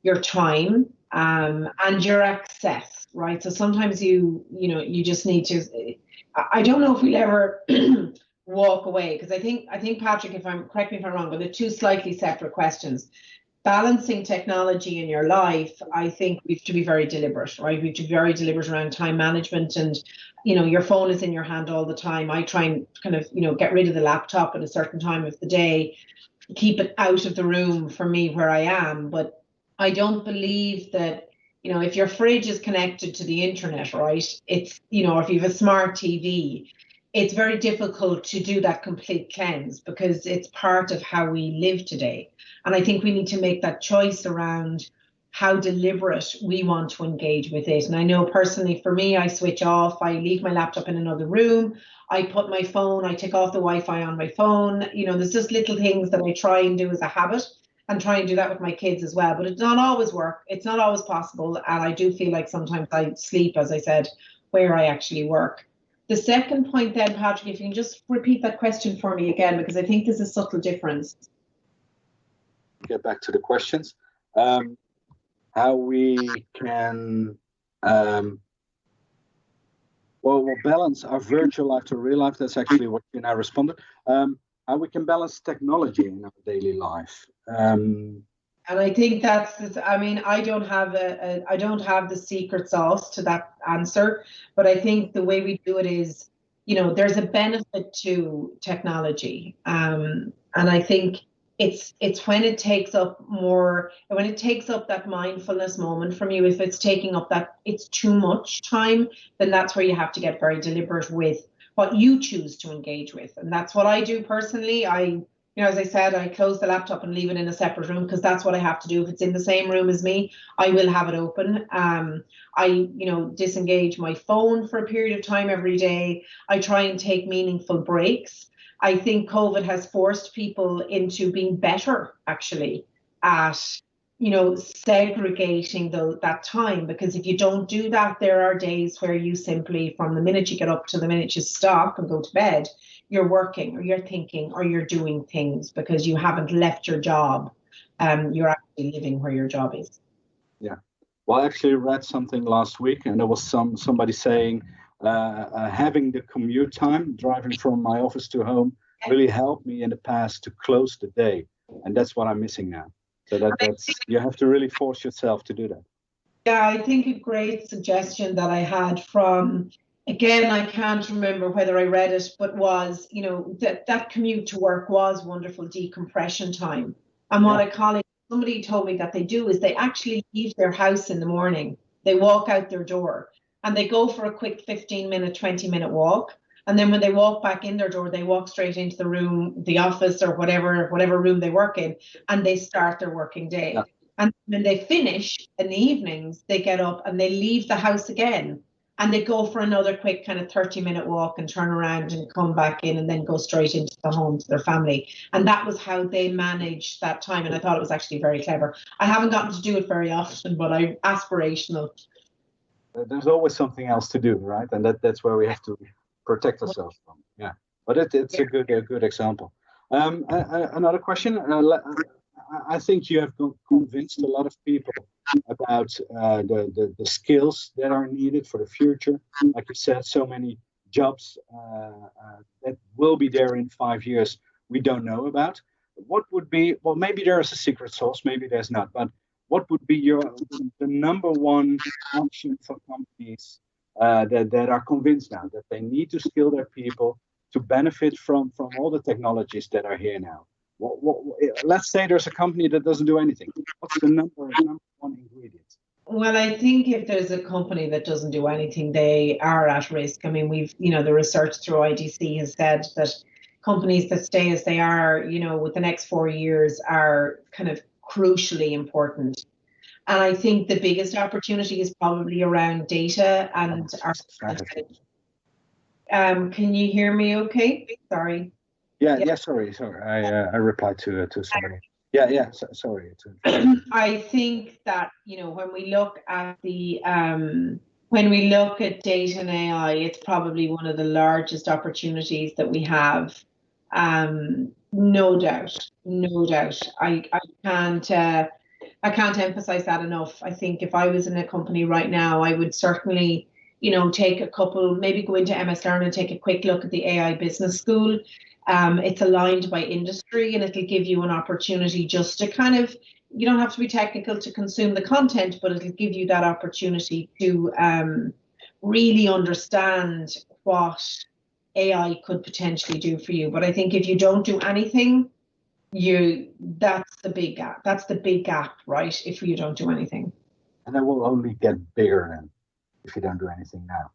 your time and your access, right? So sometimes you just need to, I don't know if we'll ever walk away, because I think Patrick, correct me if I'm wrong, but they're two slightly separate questions. Balancing technology in your life, I think we have to be very deliberate, right? We have to be very deliberate around time management, and your phone is in your hand all the time. I try and kind of get rid of the laptop at a certain time of the day, keep it out of the room for me where I am. But I don't believe that if your fridge is connected to the internet, right, it's or if you have a smart TV, it's very difficult to do that complete cleanse because it's part of how we live today. And I think we need to make that choice around how deliberate we want to engage with it. And I know personally for me, I switch off, I leave my laptop in another room, I put my phone, I take off the Wi-Fi on my phone. There's just little things that I try and do as a habit, and try and do that with my kids as well. But it's not always work. It's not always possible. And I do feel like sometimes I sleep, as I said, where I actually work. The second point then, Patrick, if you can just repeat that question for me again, because I think there's a subtle difference. Get back to the questions. How we can we'll balance our virtual life to real life. That's actually what you now responded. How we can balance technology in our daily life. And I think that's, I don't have the secret sauce to that answer, but I think the way we do it is, there's a benefit to technology. And I think it's when it takes up that mindfulness moment from you, if it's taking up that, it's too much time, then that's where you have to get very deliberate with what you choose to engage with. And that's what I do personally. As I said, I close the laptop and leave it in a separate room because that's what I have to do. If it's in the same room as me, I will have it open. I disengage my phone for a period of time every day. I try and take meaningful breaks. I think COVID has forced people into being better, actually, at segregating that time, because if you don't do that, there are days where you simply, from the minute you get up to the minute you stop and go to bed, you're working or you're thinking or you're doing things because you haven't left your job. You're actually living where your job is. Yeah. Well, I actually read something last week, and there was somebody saying having the commute time, driving from my office to home, really helped me in the past to close the day, and that's what I'm missing now. So that's you have to really force yourself to do that. Yeah, I think a great suggestion that I had from, again, I can't remember whether I read it, but was, that commute to work was wonderful decompression time. And what somebody told me that they do is they actually leave their house in the morning. They walk out their door and they go for a quick 15-minute, 20-minute walk. And then when they walk back in their door, they walk straight into the room, the office, or whatever room they work in, and they start their working day. Yeah. And when they finish in the evenings, they get up and they leave the house again and they go for another quick kind of 30-minute walk and turn around and come back in and then go straight into the home to their family. And that was how they managed that time. And I thought it was actually very clever. I haven't gotten to do it very often, but I'm aspirational. There's always something else to do, right? And that's where we have to protect ourselves from. Yeah, but it's a good example. Another question. I think you have convinced a lot of people about the skills that are needed for the future. Like you said, so many jobs that will be there in 5 years we don't know about. What would be, well, maybe there is a secret sauce, maybe there's not, but what would be the number one option for companies that are convinced now that they need to skill their people to benefit from all the technologies that are here now? Let's say there's a company that doesn't do anything. What's the number one ingredient? Well, I think if there's a company that doesn't do anything, they are at risk. I mean, the research through IDC has said that companies that stay as they are, with the next 4 years are kind of crucially important. And I think the biggest opportunity is probably around data and can you hear me okay? Sorry. Yeah, sorry. I replied to somebody. Yeah, sorry. I think that, when we look at data and AI, it's probably one of the largest opportunities that we have. No doubt. I can't emphasize that enough. I think if I was in a company right now, I would certainly, take maybe go into MS Learn and take a quick look at the AI Business School. It's aligned by industry and it'll give you an opportunity just to kind of, you don't have to be technical to consume the content, but it'll give you that opportunity to really understand what AI could potentially do for you. But I think if you don't do anything, that's the big gap. That's the big gap, right? If you don't do anything. And it will only get bigger then if you don't do anything now.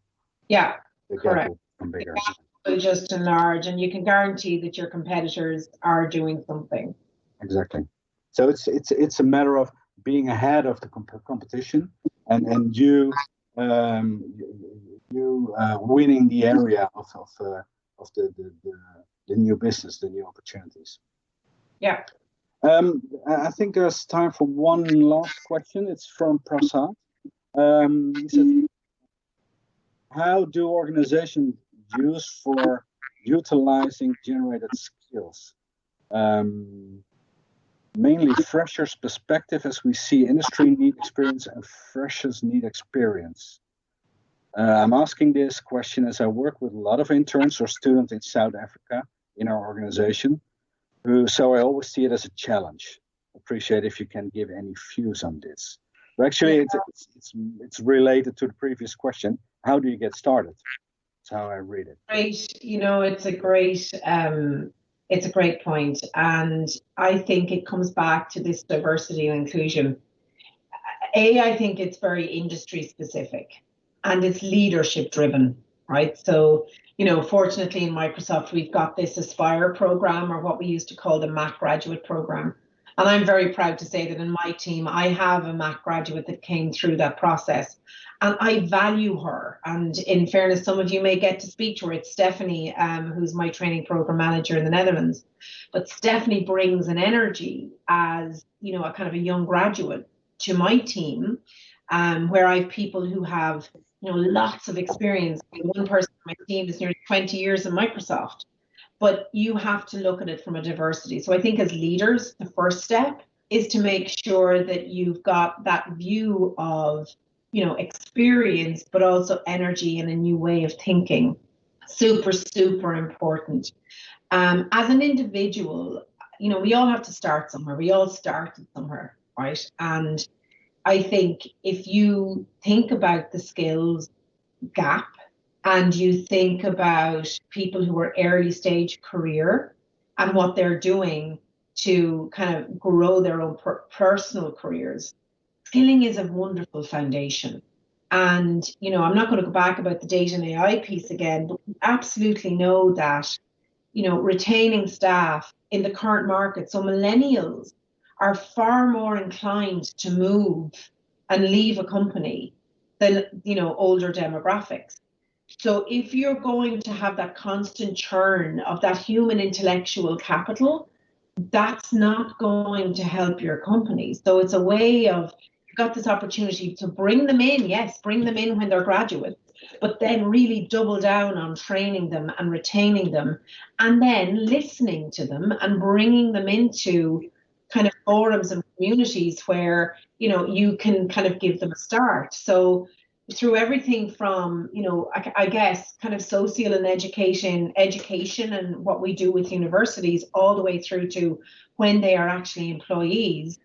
Yeah, the correct. Gap will bigger. Just enlarge, and you can guarantee that your competitors are doing something. Exactly. So it's a matter of being ahead of the competition, and you winning the area of the new business, the new opportunities. Yeah. I think there's time for one last question. It's from Prasad. He says, how do organizations use for utilizing generated skills? Mainly freshers' perspective, as we see industry need experience and freshers need experience. I'm asking this question as I work with a lot of interns or students in South Africa in our organization, so I always see it as a challenge. Appreciate if you can give any views on this. But actually, it's related to the previous question. How do you get started? That's how I read it. Great. It's a great point. And I think it comes back to this diversity and inclusion. I think it's very industry specific and it's leadership driven, right? So, fortunately in Microsoft, we've got this Aspire program, or what we used to call the Mac graduate program. And I'm very proud to say that in my team, I have a Mac graduate that came through that process. And I value her. And in fairness, some of you may get to speak to her. It's Stephanie, who's my training program manager in the Netherlands. But Stephanie brings an energy as, you know, a kind of a young graduate to my team, where I have people who have, you know, lots of experience. One person on my team is nearly 20 years in Microsoft. But you have to look at it from a diversity. So I think as leaders, the first step is to make sure that you've got that view of, you know, experience, but also energy and a new way of thinking. Super, super important. As an individual, you know, we all have to start somewhere. We all started somewhere, right? And I think if you think about the skills gap, and you think about people who are early stage career and what they're doing to kind of grow their own personal careers, skilling is a wonderful foundation. And, you know, I'm not going to go back about the data and AI piece again, but we absolutely know that, you know, retaining staff in the current market, so millennials are far more inclined to move and leave a company than, you know, older demographics. So if you're going to have that constant churn of that human intellectual capital, that's not going to help your company. So it's a way of, you've got this opportunity to bring them in. Yes, bring them in when they're graduates, but then really double down on training them and retaining them, and then listening to them and bringing them into kind of forums and communities where, you know, you can kind of give them a start. So through everything from, you know, I guess kind of social and education and what we do with universities, all the way through to when they are actually employees,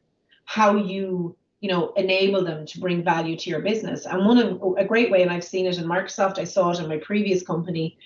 how you know, enable them to bring value to your business. And a great way, and I've seen it in Microsoft, I saw it in my previous company,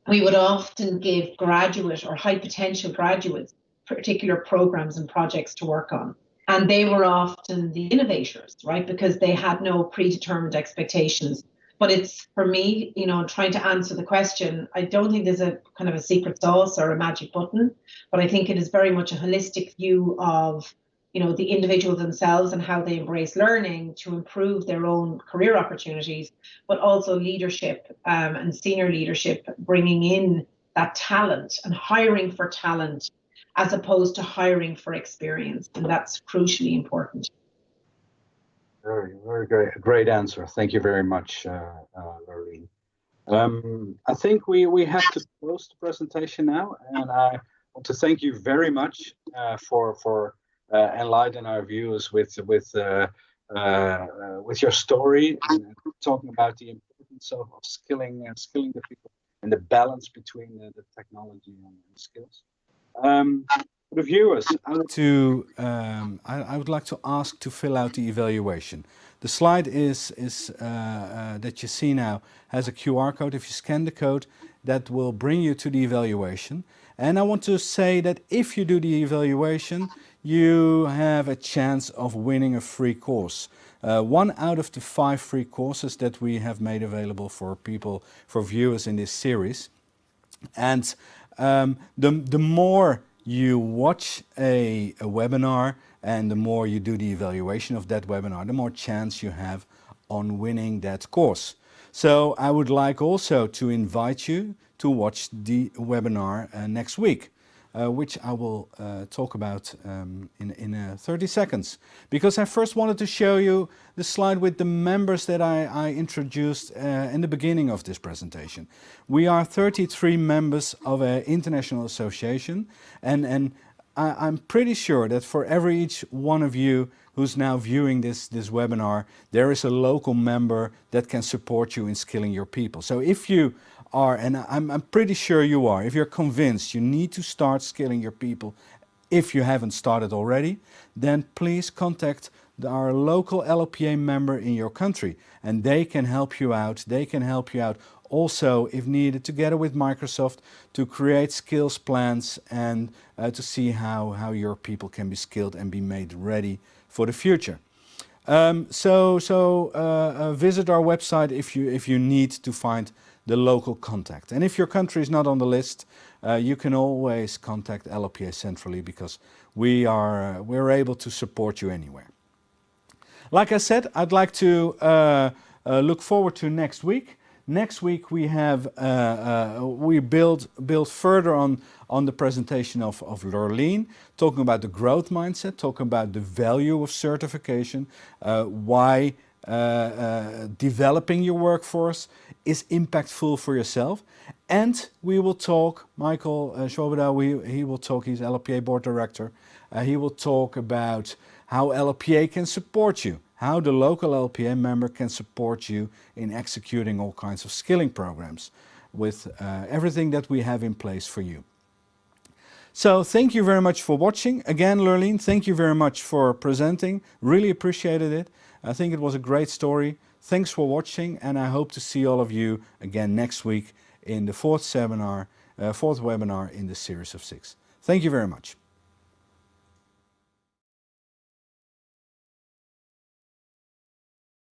we would often give graduate or high potential graduates particular programs and projects to work on. And they were often the innovators, right? Because they had no predetermined expectations. But it's, for me, you know, trying to answer the question, I don't think there's a kind of a secret sauce or a magic button, but I think it is very much a holistic view of, you know, the individual themselves and how they embrace learning to improve their own career opportunities, but also leadership and senior leadership, bringing in that talent and hiring for talent, as opposed to hiring for experience. And that's crucially important. Very, very great answer. Thank you very much, Lorraine. I think we have to close the presentation now, and I want to thank you very much for enlightening our viewers with your story and talking about the importance of skilling the people and the balance between the technology and the skills. For the viewers, I would like to ask to fill out the evaluation. The slide is that you see now has a QR code. If you scan the code, that will bring you to the evaluation. And I want to say that if you do the evaluation, you have a chance of winning a free course. 1 out of the 5 free courses that we have made available for viewers in this series. And the more you watch a webinar and the more you do the evaluation of that webinar, the more chance you have on winning that course. So I would like also to invite you to watch the webinar next week, which I will talk about in 30 seconds. Because I first wanted to show you the slide with the members that I introduced in the beginning of this presentation. We are 33 members of an international association, and I'm pretty sure that for each one of you who's now viewing this webinar, there is a local member that can support you in skilling your people. So if you are, and I'm pretty sure you are, if you're convinced you need to start skilling your people, if you haven't started already, then please contact our local LLPA member in your country, and they can help you out. They can help you out also, if needed, together with Microsoft, to create skills plans and to see how your people can be skilled and be made ready for the future. Visit our website if you need to find the local contact. And if your country is not on the list, you can always contact LLPA centrally, because we're able to support you anywhere. Like I said, I'd like to look forward to next week. Next week we have we build further on the presentation of Lurleen, talking about the growth mindset, talking about the value of certification, why developing your workforce is impactful for yourself. And we will talk, Michael Swoboda, he will talk, he's LLPA board director, he will talk about how LLPA can support you, how the local LLPA member can support you in executing all kinds of skilling programs with everything that we have in place for you. So thank you very much for watching. Again, Lurleen, thank you very much for presenting. Really appreciated it. I think it was a great story. Thanks for watching, and I hope to see all of you again next week in the fourth webinar in the series of 6. Thank you very much.